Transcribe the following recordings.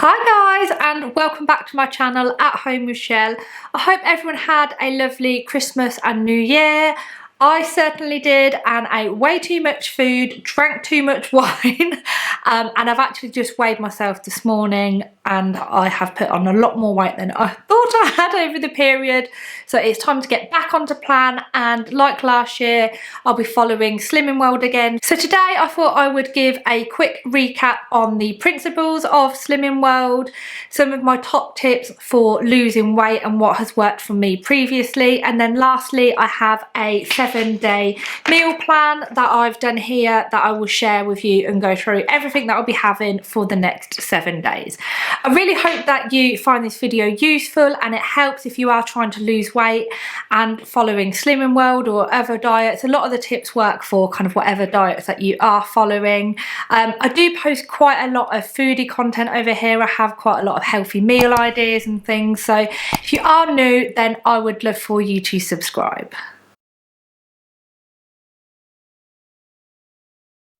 Hi guys, and welcome back to my channel At Home with Chelle. I hope everyone had a lovely Christmas and New Year. I certainly did, and ate way too much food, drank too much wine, and I've actually just weighed myself this morning and I have put on a lot more weight than I thought I had over the period. So it's time to get back onto plan, and like last year, I'll be following Slimming World again. So today I thought I would give a quick recap on the principles of Slimming World, some of my top tips for losing weight and what has worked for me previously, and then lastly I have a 7-day meal plan that I've done here that I will share with you and go through everything that I'll be having for the next 7 days. I really hope that you find this video useful and it helps if you are trying to lose weight and following Slimming World or other diets. A lot of the tips work for kind of whatever diets that you are following. I do post quite a lot of foodie content over here. I have quite a lot of healthy meal ideas and things, so if you are new, then I would love for you to subscribe.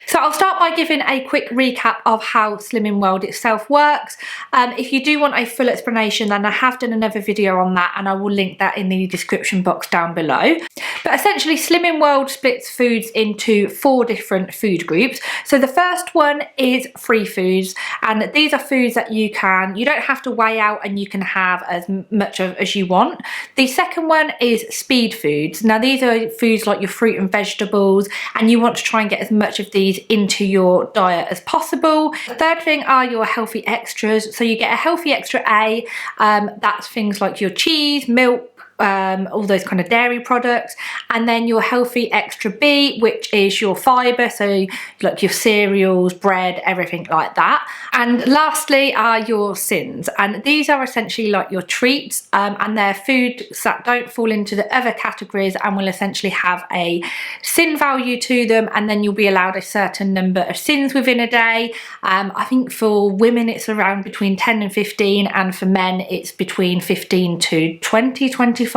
So I'll start by giving a quick recap of how Slimming World itself works. If you do want a full explanation, then I have done another video on that and I will link that in the description box down below. But essentially Slimming World splits foods into 4 different food groups. So the first one is free foods, and these are foods that you don't have to weigh out and you can have as much of as you want. The second one is speed foods. Now these are foods like your fruit and vegetables, and you want to try and get as much of these into your diet as possible. The third thing are your healthy extras. So you get a healthy extra A, that's things like your cheese, milk, all those kind of dairy products, and then your healthy extra B, which is your fibre, so like your cereals, bread, everything like that. And lastly are your sins, and these are essentially like your treats, and they're foods that don't fall into the other categories and will essentially have a sin value to them, and then you'll be allowed a certain number of sins within a day. I think for women it's around between 10 and 15, and for men it's between 15 to 25.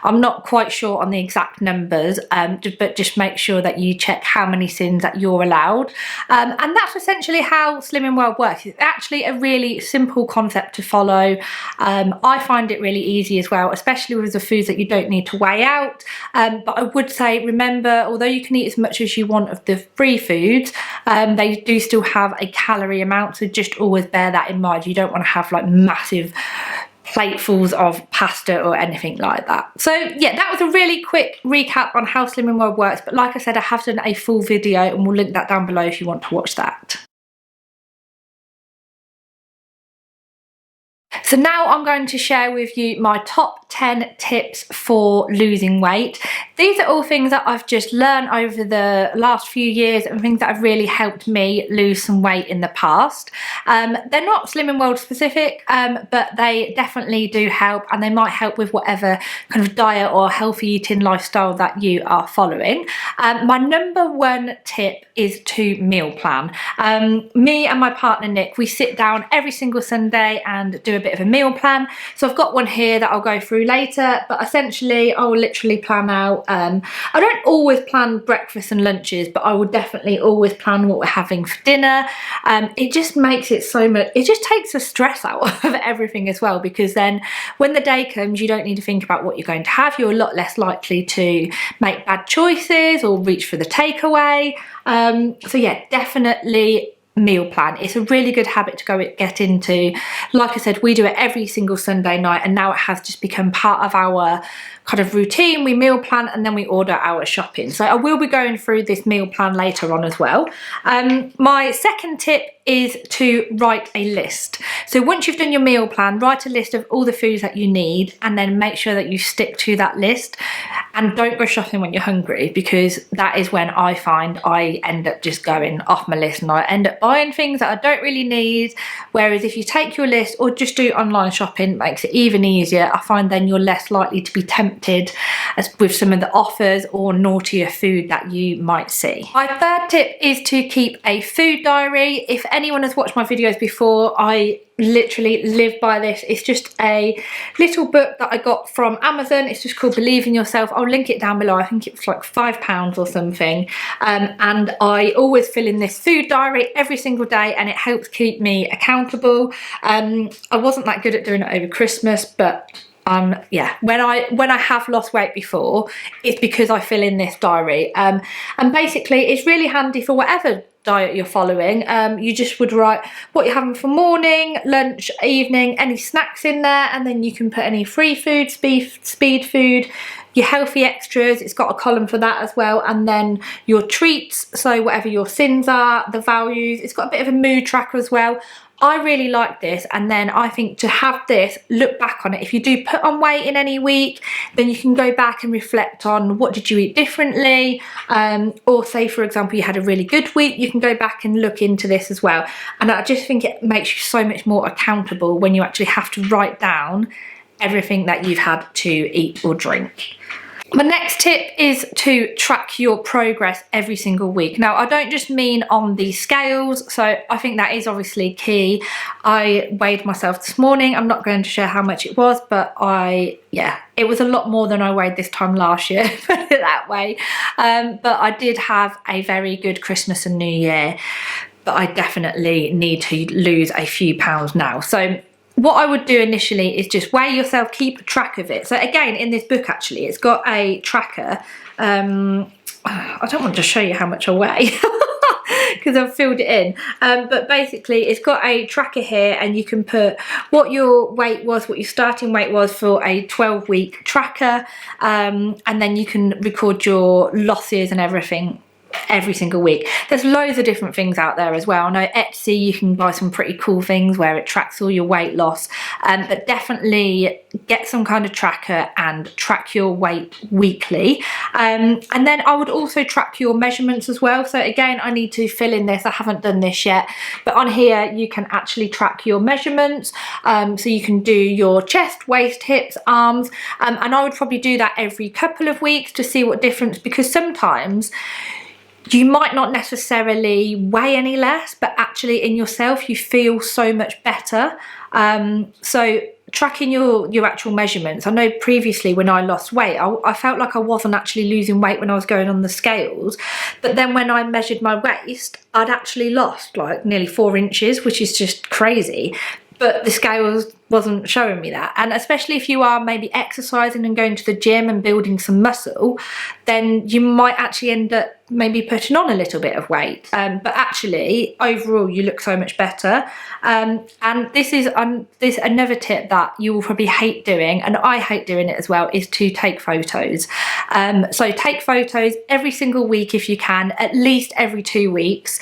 I'm not quite sure on the exact numbers, but just make sure that you check how many sins that you're allowed. And that's essentially how Slimming World works. It's actually a really simple concept to follow. I find it really easy as well, especially with the foods that you don't need to weigh out. But I would say, remember, although you can eat as much as you want of the free foods, they do still have a calorie amount, so just always bear that in mind. You don't want to have like massive platefuls of pasta or anything like that. So yeah, that was a really quick recap on how Slimming World works, but like I said, I have done a full video and we'll link that down below if you want to watch that. So now I'm going to share with you my top 10 tips for losing weight. These are all things that I've just learned over the last few years and things that have really helped me lose some weight in the past. They're not Slimming World specific, but they definitely do help, and they might help with whatever kind of diet or healthy eating lifestyle that you are following. My number 1 tip is to meal plan. Me and my partner Nick, we sit down every single Sunday and do a bit of a meal plan. So I've got one here that I'll go through later, but essentially I will literally plan out, I don't always plan breakfast and lunches, but I will definitely always plan what we're having for dinner. It just makes it so much, it just takes the stress out of everything as well, because then when the day comes you don't need to think about what you're going to have. You're a lot less likely to make bad choices or reach for the takeaway. So yeah, definitely meal plan. It's a really good habit to get into. Like I said, we do it every single Sunday night, and now it has just become part of our kind of routine. We meal plan and then we order our shopping. So I will be going through this meal plan later on as well. My second tip is to write a list. So once you've done your meal plan, write a list of all the foods that you need, and then make sure that you stick to that list, and don't go shopping when you're hungry, because that is when I find I end up just going off my list and I end up buying things that I don't really need. Whereas if you take your list or just do online shopping, it makes it even easier. I find then you're less likely to be tempted with some of the offers or naughtier food that you might see. My third tip is to keep a food diary. If anyone has watched my videos before, I literally live by this. It's just a little book that I got from Amazon. It's just called Believe in Yourself. I'll link it down below. I think it was like £5 or something. And I always fill in this food diary every every single day, and it helps keep me accountable. I wasn't that good at doing it over Christmas, but yeah, when I have lost weight before, it's because I fill in this diary. And basically it's really handy for whatever diet you're following. You just would write what you're having for morning, lunch, evening, any snacks in there, and then you can put any free food, speed food, your healthy extras. It's got a column for that as well, and then your treats, so whatever your sins are, the values. It's got a bit of a mood tracker as well. I really like this, and then I think to have this, look back on it. If you do put on weight in any week, then you can go back and reflect on what did you eat differently, or say for example you had a really good week, you can go back and look into this as well. And I just think it makes you so much more accountable when you actually have to write down everything that you've had to eat or drink. My next tip is to track your progress every single week. Now, I don't just mean on the scales, so I think that is obviously key. I weighed myself this morning. I'm not going to share how much it was, but yeah, it was a lot more than I weighed this time last year, put it that way. But I did have a very good Christmas and New Year, but I definitely need to lose a few pounds now. So what I would do initially is just weigh yourself, keep track of it. So again, in this book actually, it's got a tracker. I don't want to show you how much I weigh because I've filled it in. But basically it's got a tracker here, and you can put what your weight was, what your starting weight was for a 12-week tracker. And then you can record your losses and everything every single week. There's loads of different things out there as well. I know Etsy, you can buy some pretty cool things where it tracks all your weight loss, but definitely get some kind of tracker and track your weight weekly. And then I would also track your measurements as well. So again, I need to fill in this, I haven't done this yet, but on here you can actually track your measurements. So you can do your chest, waist, hips, arms, and I would probably do that every couple of weeks to see what difference, because sometimes you might not necessarily weigh any less, but actually in yourself you feel so much better. So tracking your actual measurements. I know previously when I lost weight, I felt like I wasn't actually losing weight when I was going on the scales, but then when I measured my waist, I'd actually lost like nearly 4 inches, which is just crazy. But the scales wasn't showing me that. And especially if you are maybe exercising and going to the gym and building some muscle, then you might actually end up maybe putting on a little bit of weight. But actually, overall, you look so much better. And this is another tip that you will probably hate doing, and I hate doing it as well, is to take photos. So take photos every single week if you can, at least every 2 weeks.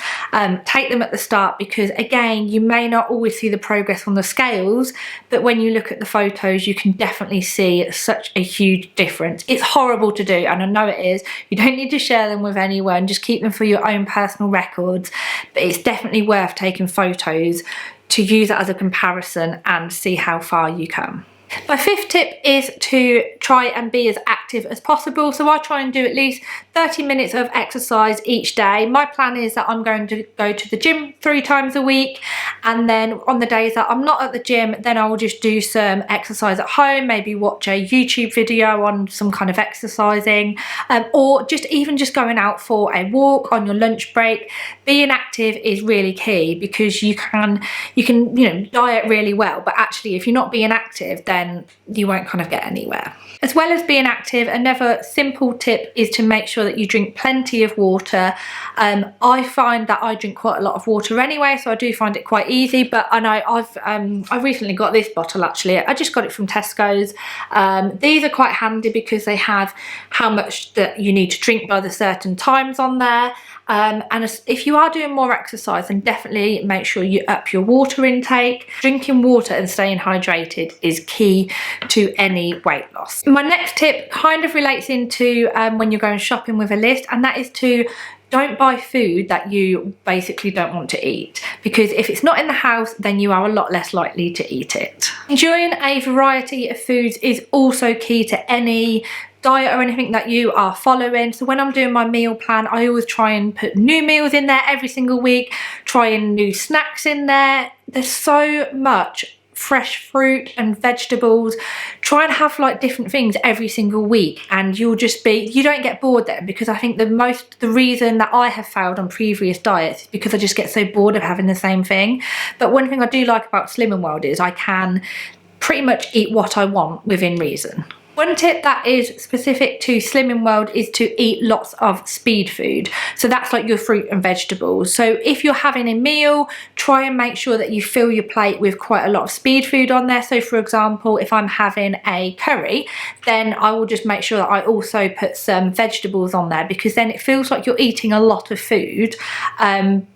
Take them at the start, because again, you may not always see the progress on the scales, but when you look at the photos, you can definitely see such a huge difference. It's horrible to do, and I know it is. You don't need to share them with anyone, just keep them for your own personal records, but it's definitely worth taking photos to use it as a comparison and see how far you come. My 5th tip is to try and be as active as possible. So I try and do at least 30 minutes of exercise each day. My plan is that I'm going to go to the gym 3 times a week, and then on the days that I'm not at the gym, then I will just do some exercise at home, maybe watch a YouTube video on some kind of exercising, or even just going out for a walk on your lunch break. Being active is really key, because you can diet really well, but actually if you're not being active, then you won't kind of get anywhere. As well as being active, another simple tip is to make sure that you drink plenty of water. I find that I drink quite a lot of water anyway, so I do find it quite easy. But I know I recently got this bottle actually. I just got it from Tesco's. These are quite handy because they have how much that you need to drink by the certain times on there. And if you are doing more exercise, then definitely make sure you up your water intake. Drinking water and staying hydrated is key to any weight loss. My next tip kind of relates into when you're going shopping with a list, and that is to don't buy food that you basically don't want to eat, because if it's not in the house, then you are a lot less likely to eat it. Enjoying a variety of foods is also key to any diet or anything that you are following. So when I'm doing my meal plan, I always try and put new meals in there every single week, trying new snacks in there. There's so much fresh fruit and vegetables. Try and have like different things every single week, and you don't get bored then, because I think the reason that I have failed on previous diets is because I just get so bored of having the same thing. But one thing I do like about Slimming World is I can pretty much eat what I want within reason. One tip that is specific to Slimming World is to eat lots of speed food. So that's like your fruit and vegetables. So if you're having a meal, try and make sure that you fill your plate with quite a lot of speed food on there. So for example, if I'm having a curry, then I will just make sure that I also put some vegetables on there, because then it feels like you're eating a lot of food, and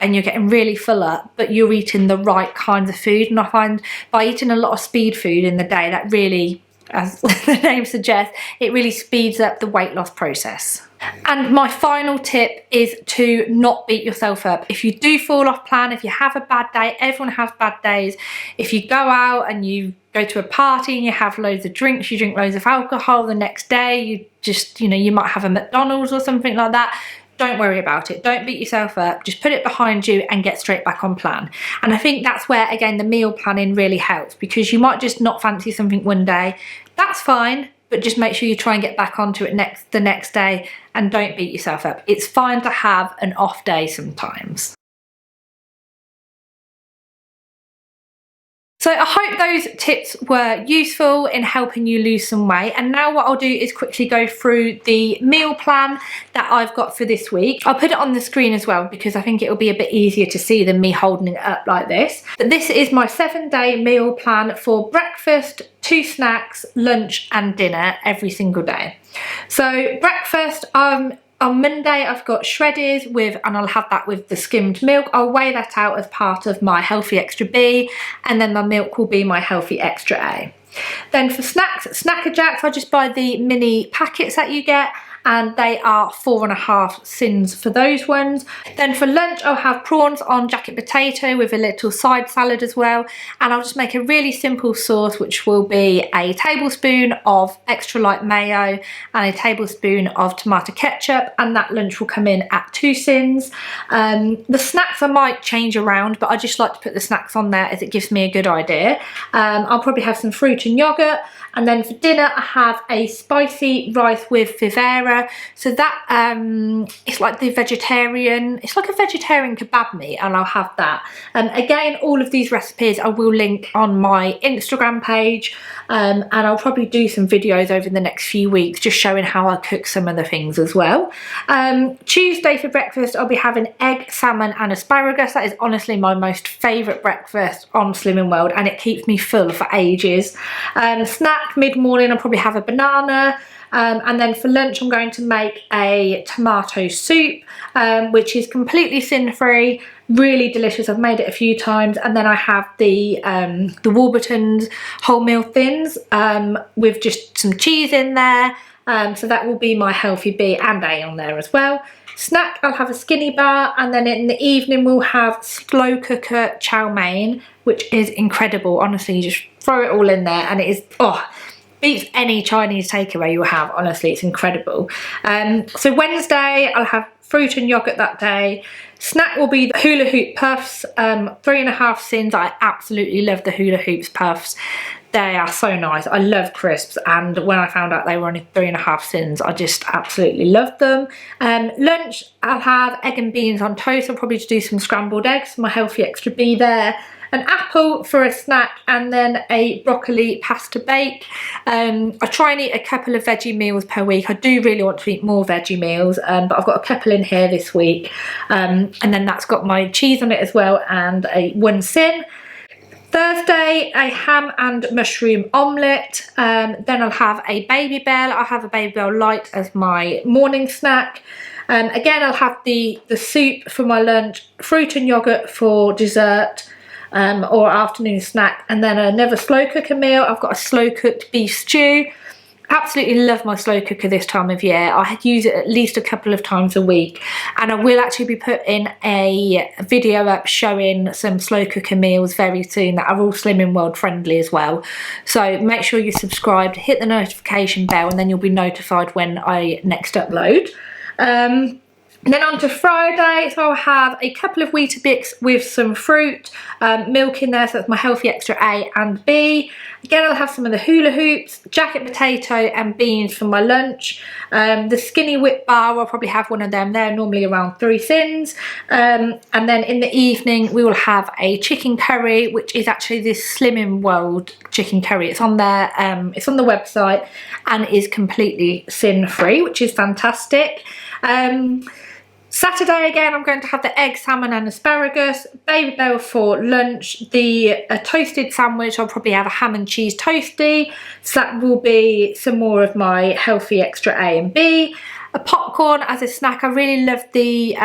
you're getting really full up, but you're eating the right kinds of food. And I find by eating a lot of speed food in the day, that really, as the name suggests, it really speeds up the weight loss process. And my final tip is to not beat yourself up. If you do fall off plan, if you have a bad day, everyone has bad days. If you go out and you go to a party and you have loads of drinks, you drink loads of alcohol, the next day you might have a McDonald's or something like that. Don't worry about it. Don't beat yourself up. Just put it behind you and get straight back on plan. And I think that's where, again, the meal planning really helps, because you might just not fancy something one day. That's fine, but just make sure you try and get back onto it the next day, and don't beat yourself up. It's fine to have an off day sometimes. So I hope those tips were useful in helping you lose some weight. And now what I'll do is quickly go through the meal plan that I've got for this week. I'll put it on the screen as well, because I think it'll be a bit easier to see than me holding it up like this. But this is my 7-day meal plan for breakfast, 2 snacks, lunch and dinner every single day. So breakfast, on Monday I've got shredders and I'll have that with the skimmed milk. I'll weigh that out as part of my healthy extra B, and then my milk will be my healthy extra A. Then for snacks, Snacker Jacks, I just buy the mini packets that you get, and they are 4.5 sins for those ones. Then for lunch, I'll have prawns on jacket potato with a little side salad as well. And I'll just make a really simple sauce, which will be a tablespoon of extra light mayo and a tablespoon of tomato ketchup. And that lunch will come in at 2 sins. The snacks I might change around, but I just like to put the snacks on there as it gives me a good idea. I'll probably have some fruit and yogurt. And then for dinner, I have a spicy rice with Vivera. So that, it's like it's like a vegetarian kebab meat, and I'll have that. Again, all of these recipes I will link on my Instagram page, and I'll probably do some videos over the next few weeks just showing how I cook some of the things as well. Tuesday for breakfast, I'll be having egg, salmon and asparagus. That is honestly my most favourite breakfast on Slimming World, and it keeps me full for ages. Snack, mid-morning, I'll probably have a banana. And then for lunch, I'm going to make a tomato soup, which is completely sin-free, really delicious. I've made it a few times. And then I have the Warburton's wholemeal thins with just some cheese in there. So that will be my healthy B and A on there as well. Snack, I'll have a skinny bar, and then in the evening we'll have slow cooker chow mein, which is incredible. Honestly, you just throw it all in there and it is, beats any Chinese takeaway you have. Honestly, it's incredible. So Wednesday, I'll have fruit and yogurt that day. Snack will be the hula hoop puffs, 3.5 sins. I absolutely love the hula hoops puffs. They are so nice. I love crisps, and when I found out they were only 3.5 sins, I just absolutely loved them. Lunch, I'll have egg and beans on toast. I'll probably do some scrambled eggs, my healthy extra B there. An apple for a snack, and then a broccoli pasta bake. I try and eat a couple of veggie meals per week. I do really want to eat more veggie meals, but I've got a couple in here this week. And then that's got my cheese on it as well, and a 1 sin. Thursday, a ham and mushroom omelette. Then I'll have a Baby Bell. I'll have a Baby Bell Light as my morning snack. Again, I'll have the soup for my lunch, fruit and yogurt for dessert, or afternoon snack, and then another slow cooker meal. I've got a slow cooked beef stew. Absolutely love my slow cooker this time of year. I use it at least a couple of times a week, and I will actually be putting a video up showing some slow cooker meals very soon that are all Slimming World friendly as well. So make sure you're subscribed, hit the notification bell, and then you'll be notified when I next upload. And then on to Friday, so I'll have a couple of Weetabix with some fruit, milk in there, so that's my healthy extra A and B. Again, I'll have some of the hula hoops, jacket potato and beans for my lunch. The skinny whip bar, I'll probably have one of them. They're normally around 3 thins. And then in the evening, we will have a chicken curry, which is actually this Slimming World chicken curry. It's on there, it's on the website and is completely sin-free, which is fantastic. Saturday again, I'm going to have the egg, salmon and asparagus, Baby Bell for lunch, a toasted sandwich, I'll probably have a ham and cheese toasty, so that will be some more of my healthy extra A and B. A popcorn as a snack, I really love the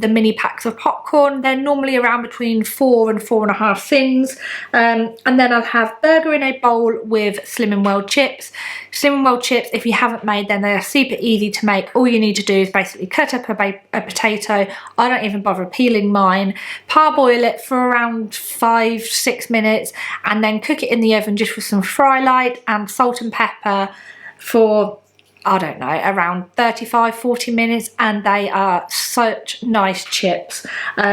mini packs of popcorn. They're normally around between 4 and 4.5 thins. And then I'll have burger in a bowl with Slimming World chips. Slimming World chips, if you haven't made them, they are super easy to make. All you need to do is basically cut up a potato. I don't even bother peeling mine. Parboil it for around 5-6 minutes and then cook it in the oven just with some fry light and salt and pepper for, I don't know, around 35-40 minutes, and they are such nice chips. So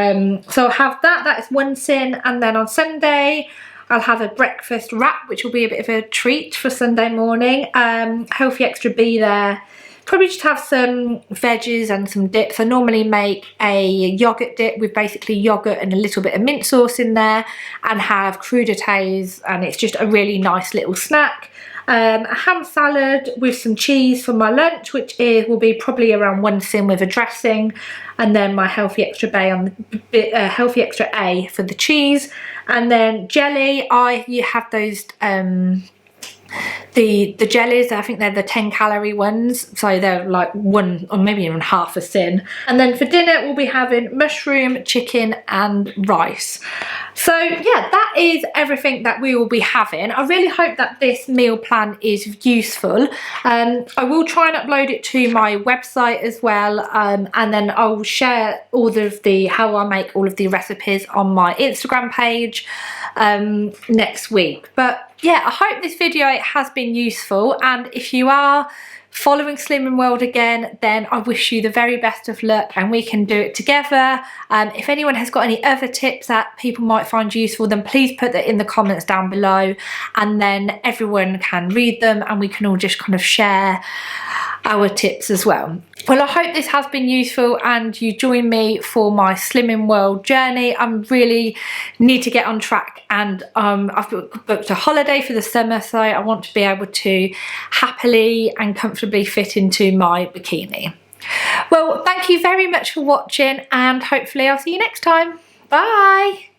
I'll have that. That is one sin. And then on Sunday, I'll have a breakfast wrap, which will be a bit of a treat for Sunday morning. Healthy extra B there. Probably just have some veggies and some dips. I normally make a yogurt dip with basically yogurt and a little bit of mint sauce in there, and have crudités, and it's just a really nice little snack. A ham salad with some cheese for my lunch, which will be probably around 1 sin with a dressing, and then my healthy extra healthy extra A for the cheese, and then jelly. You have those the jellies, I think they're the 10-calorie ones, so they're like 1 or maybe even half a sin. And then for dinner we'll be having mushroom, chicken and rice. So yeah, that is everything that we will be having. I really hope that this meal plan is useful. I will try and upload it to my website as well, and then I'll share all of how I make all of the recipes on my Instagram page next week. But yeah, I hope this video has been useful, and if you are following Slimming World again, then I wish you the very best of luck and we can do it together. If anyone has got any other tips that people might find useful, then please put that in the comments down below, and then everyone can read them and we can all just kind of share our tips as well. Well, I hope this has been useful and you join me for my Slimming World journey. I really need to get on track, and I've booked a holiday for the summer, so I want to be able to happily and comfortably fit into my bikini. Well, thank you very much for watching, and hopefully I'll see you next time. Bye!